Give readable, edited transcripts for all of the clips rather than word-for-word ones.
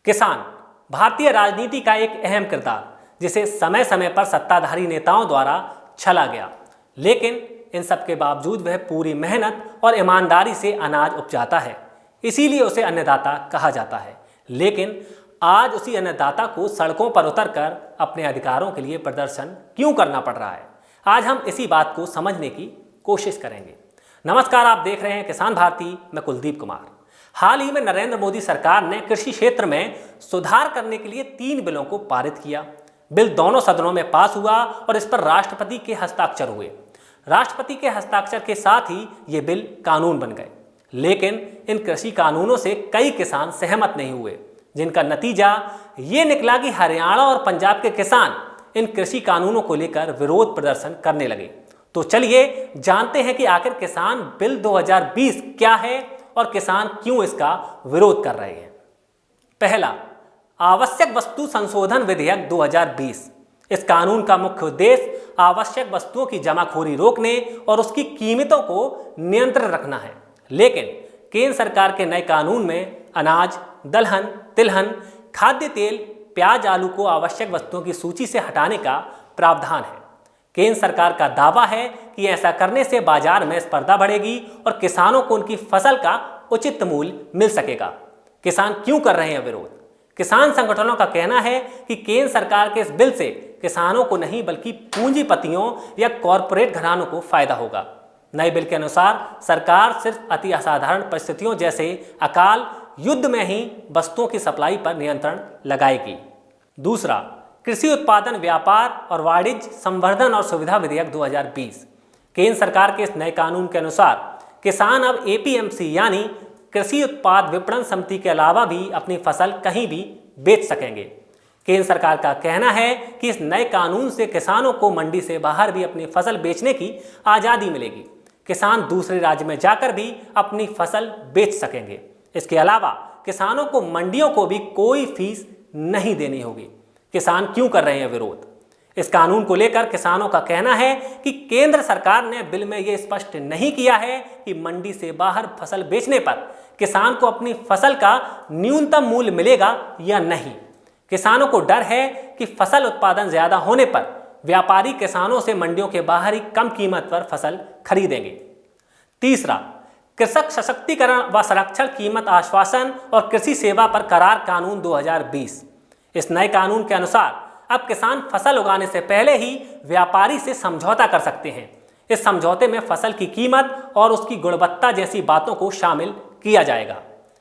किसान भारतीय राजनीति का एक अहम किरदार, जिसे समय समय पर सत्ताधारी नेताओं द्वारा छला गया, लेकिन इन सब के बावजूद वह पूरी मेहनत और ईमानदारी से अनाज उपजाता है, इसीलिए उसे अन्नदाता कहा जाता है। लेकिन आज उसी अन्नदाता को सड़कों पर उतरकर अपने अधिकारों के लिए प्रदर्शन क्यों करना पड़ रहा है? आज हम इसी बात को समझने की कोशिश करेंगे। नमस्कार, आप देख रहे हैं किसान भारती, मैं कुलदीप कुमार। हाल ही में नरेंद्र मोदी सरकार ने कृषि क्षेत्र में सुधार करने के लिए 3 बिलों को पारित किया। बिल दोनों सदनों में पास हुआ और इस पर राष्ट्रपति के हस्ताक्षर हुए। राष्ट्रपति के हस्ताक्षर के साथ ही ये बिल कानून बन गए। लेकिन इन कृषि कानूनों से कई किसान सहमत नहीं हुए, जिनका नतीजा ये निकला कि हरियाणा और पंजाब के किसान इन कृषि कानूनों को लेकर विरोध प्रदर्शन करने लगे। तो चलिए जानते हैं कि आखिर किसान बिल 2020 क्या है और किसान क्यों इसका विरोध कर रहे हैं। पहला, आवश्यक वस्तु संशोधन विधेयक 2020। इस कानून का मुख्य उद्देश्य आवश्यक वस्तुओं की जमाखोरी रोकने और उसकी कीमतों को नियंत्रण रखना है। लेकिन केंद्र सरकार के नए कानून में अनाज, दलहन, तिलहन, खाद्य तेल, प्याज, आलू को आवश्यक वस्तुओं की सूची से हटाने का प्रावधान है। केंद्र सरकार का दावा है कि ऐसा करने से बाजार में स्पर्धा बढ़ेगी और किसानों को उनकी फसल का उचित मूल्य मिल सकेगा। किसान क्यों कर रहे हैं विरोध? किसान संगठनों का कहना है कि केंद्र सरकार के इस बिल से किसानों को नहीं बल्कि पूंजीपतियों या कॉरपोरेट घरानों को फायदा होगा। नए बिल के अनुसार सरकार सिर्फ अति असाधारण परिस्थितियों जैसे अकाल, युद्ध में ही वस्तुओं की सप्लाई पर नियंत्रण लगाएगी। दूसरा, कृषि उत्पादन व्यापार और वाणिज्य संवर्धन और सुविधा विधेयक 2020। केंद्र सरकार के इस नए कानून के अनुसार किसान अब एपीएमसी यानी कृषि उत्पाद विपणन समिति के अलावा भी अपनी फसल कहीं भी बेच सकेंगे। केंद्र सरकार का कहना है कि इस नए कानून से किसानों को मंडी से बाहर भी अपनी फसल बेचने की आज़ादी मिलेगी। किसान दूसरे राज्य में जाकर भी अपनी फसल बेच सकेंगे। इसके अलावा किसानों को मंडियों को भी कोई फीस नहीं देनी होगी। किसान क्यों कर रहे हैं विरोध? इस कानून को लेकर किसानों का कहना है कि केंद्र सरकार ने बिल में यह स्पष्ट नहीं किया है कि मंडी से बाहर फसल बेचने पर किसान को अपनी फसल का न्यूनतम मूल्य मिलेगा या नहीं। किसानों को डर है कि फसल उत्पादन ज्यादा होने पर व्यापारी किसानों से मंडियों के बाहर ही कम कीमत पर फसल खरीदेंगे। तीसरा, कृषक सशक्तिकरण व संरक्षण कीमत आश्वासन और कृषि सेवा पर करार कानून 2020। इस नए कानून के अनुसार अब किसान फसल उगाने से पहले ही व्यापारी से समझौता कर सकते हैं। इस समझौते में फसल की कीमत और उसकी गुणवत्ता जैसी बातों को शामिल किया जाएगा।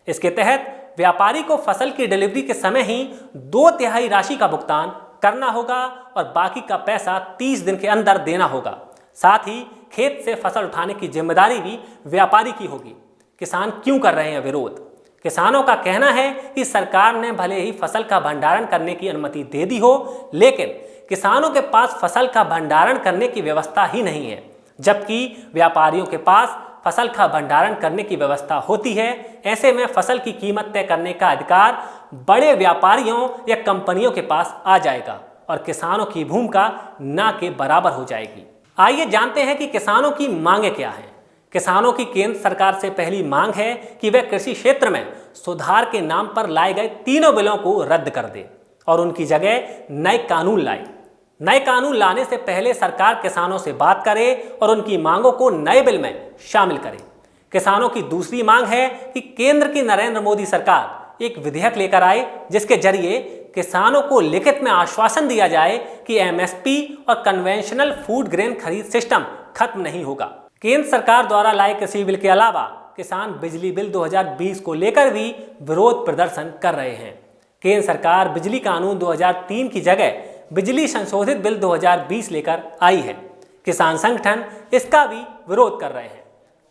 इसके तहत व्यापारी को फसल की डिलीवरी के समय ही 2/3 राशि का भुगतान करना होगा और बाकी का पैसा 30 दिन के अंदर देना होगा। साथ ही खेत से फसल उठाने की जिम्मेदारी भी व्यापारी की होगी। किसान क्यों कर रहे हैं विरोध? किसानों का कहना है कि सरकार ने भले ही फसल का भंडारण करने की अनुमति दे दी हो, लेकिन किसानों के पास फसल का भंडारण करने की व्यवस्था ही नहीं है, जबकि व्यापारियों के पास फसल का भंडारण करने की व्यवस्था होती है। ऐसे में फसल की कीमत तय करने का अधिकार बड़े व्यापारियों या कंपनियों के पास आ जाएगा और किसानों की भूमिका ना के बराबर हो जाएगी। आइए जानते हैं कि किसानों की मांगे क्या हैं। किसानों की केंद्र सरकार से पहली मांग है कि वह कृषि क्षेत्र में सुधार के नाम पर लाए गए 3 बिलों को रद्द कर दे और उनकी जगह नए कानून लाए। नए कानून लाने से पहले सरकार किसानों से बात करे और उनकी मांगों को नए बिल में शामिल करे। किसानों की दूसरी मांग है कि केंद्र की नरेंद्र मोदी सरकार एक विधेयक लेकर आए जिसके जरिए किसानों को लिखित में आश्वासन दिया जाए कि एमएसपी और कन्वेंशनल फूड ग्रेन खरीद सिस्टम खत्म नहीं होगा। केंद्र सरकार द्वारा लाए कृषि बिल के अलावा किसान बिजली बिल 2020 को लेकर भी विरोध प्रदर्शन कर रहे हैं। केंद्र सरकार बिजली कानून 2003 की जगह बिजली संशोधित बिल 2020 लेकर आई है। किसान संगठन इसका भी विरोध कर रहे हैं।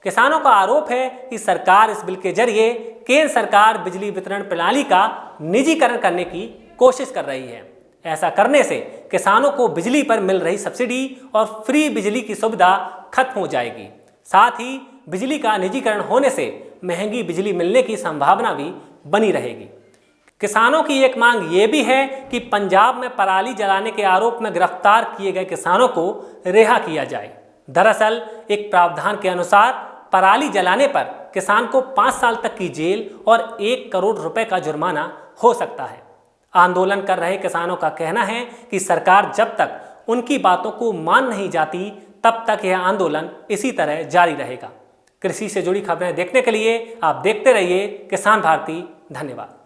किसानों का आरोप है कि सरकार इस बिल के जरिए केंद्र सरकार बिजली वितरण प्रणाली का निजीकरण करने की कोशिश कर रही है। ऐसा करने से किसानों को बिजली पर मिल रही सब्सिडी और फ्री बिजली की सुविधा खत्म हो जाएगी। साथ ही बिजली का निजीकरण होने से महंगी बिजली मिलने की संभावना भी बनी रहेगी। किसानों की एक मांग ये भी है कि पंजाब में पराली जलाने के आरोप में गिरफ्तार किए गए किसानों को रिहा किया जाए। दरअसल एक प्रावधान के अनुसार पराली जलाने पर किसान को 5 साल तक की जेल और 1 करोड़ रुपए का जुर्माना हो सकता है। आंदोलन कर रहे किसानों का कहना है कि सरकार जब तक उनकी बातों को मान नहीं जाती तब तक यह आंदोलन इसी तरह जारी रहेगा। कृषि से जुड़ी खबरें देखने के लिए आप देखते रहिए किसान भारती। धन्यवाद।